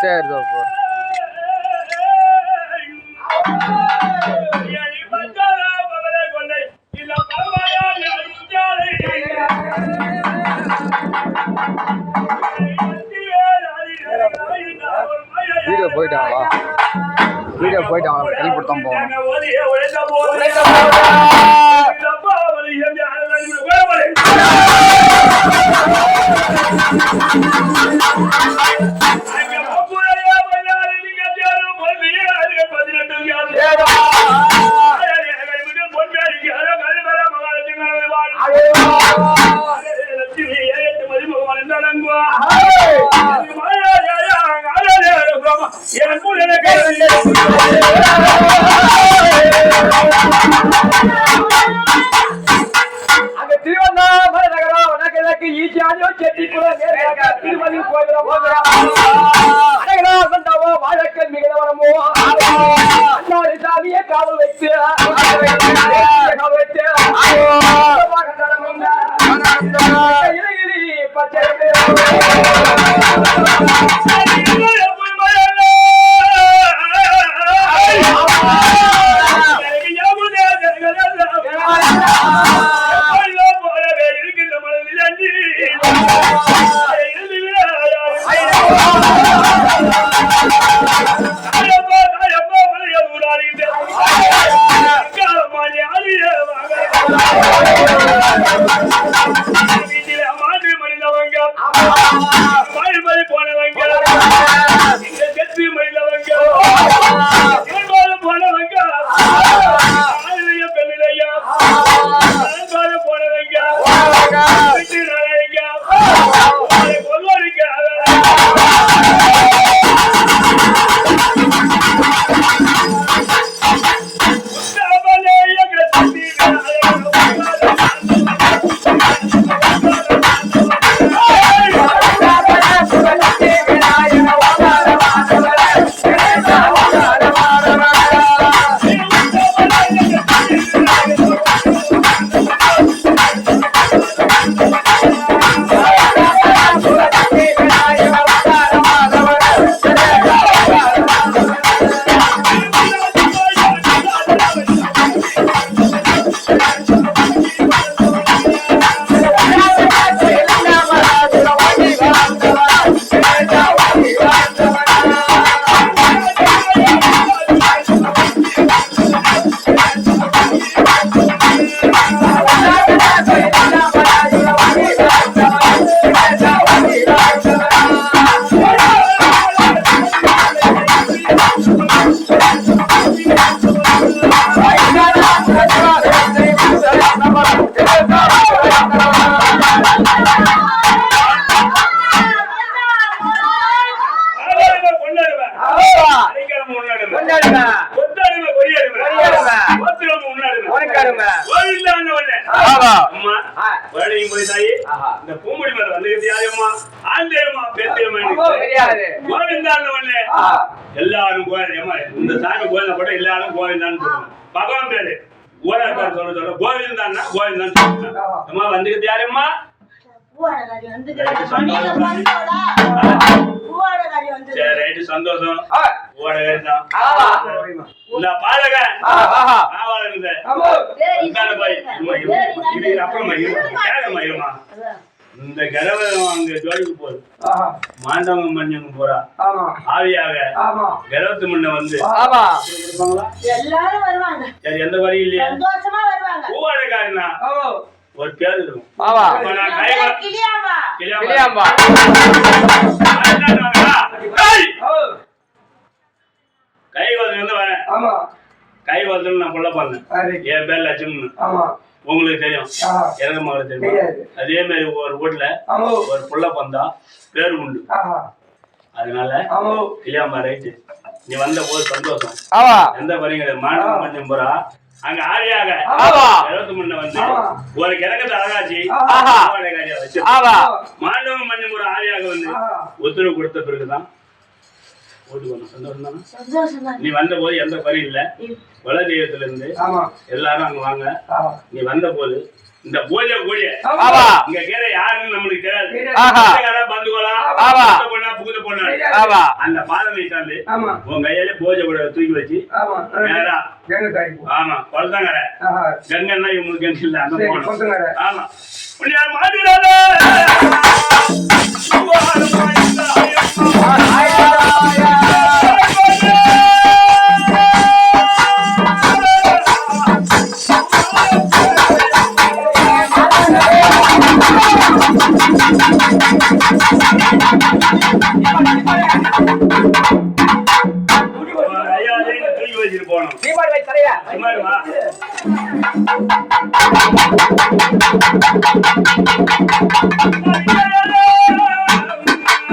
இருந்தோ வீடியோ போயிட்டாங்களா கல்படுத்தாம போகணும் திருவண்ணாமலை நகரம் வடகிழக்கு ஈசியானியோ செட்டிக்குளம் திருமதி கோபுரம் அழகராசந்தாவோ வாழக்கல் மிகவரமோ அண்ணாடி சாமியை காவல் வைத்து பச்சை எல்லாரும் இந்த சாமி கோயில போட்ட எல்லாரும் கோவில் பகவான் பேரு ஓடாக்கார் சொல்ல கோவில் தான் கோவில் தான் அம்மா வந்துக்கிட்டு யாரம்மா சந்தோஷம் பாலகன் அப்புறமா இந்த கரவம் அங்க ஜோடிக்கு போகுது மாண்டவங்க மஞ்சங்க போறா ஆவியாக கரவத்து முன்ன வந்து எல்லாரும் வருவாங்க. சரி எந்த வழி இல்லையா சந்தோஷமா வருவாங்க. பூவாடக்காரனா ஒரு பேர் இருக்கும் கைவாதம் வந்து வரேன் கைவாதம் நான் கொல்ல பண்ணேன் என் பேர் லட்சுமி உங்களுக்கு தெரியும் எனக்கு மகளுக்கு தெரியும் அதே மாதிரி ஒரு வீட்டுல ஒரு புள்ள பந்தா பேரு உண்டு அதனால இல்லையாம்பா ரைட்டு நீ வந்த போது சந்தோஷம் எந்த பரிங்க மாணவ மஞ்சம் போறா அங்க ஆரியாக 23 வந்து ஒரு கிழக்கத்தை அழகாச்சு வச்சு மாண்டவ மஞ்சம் போற ஆரியாக வந்து உத்தரவு கொடுத்த பிறகுதான் நீ வந்த போது எந்த பரி இல்ல வளதெய்வத்துல இருந்து எல்லாரும் அங்க வாங்க நீ வந்த போது இந்த பூஜை கூடிய ஆமா. இங்க கேற யாருன்னு நம்மளுக்கு தெரியாது. ஆஹா. பந்துகளா ஆமா. பொண்ணா புகுத பொண்ணா ஆமா. அந்த பாதமை சார்ந்து உன் கையில பூஜை கூட தூக்கி வச்சு நேரா ஆமா குளத்தங்கரை கங்கன்னா இவங்களுக்கு கங்கி இல்ல அங்க போகணும். ஆமா புண்ணியா மாடுறால தூக்கி வச்சுட்டு போனோம். தீபாவளி வை தலையா சும்மா இருமா.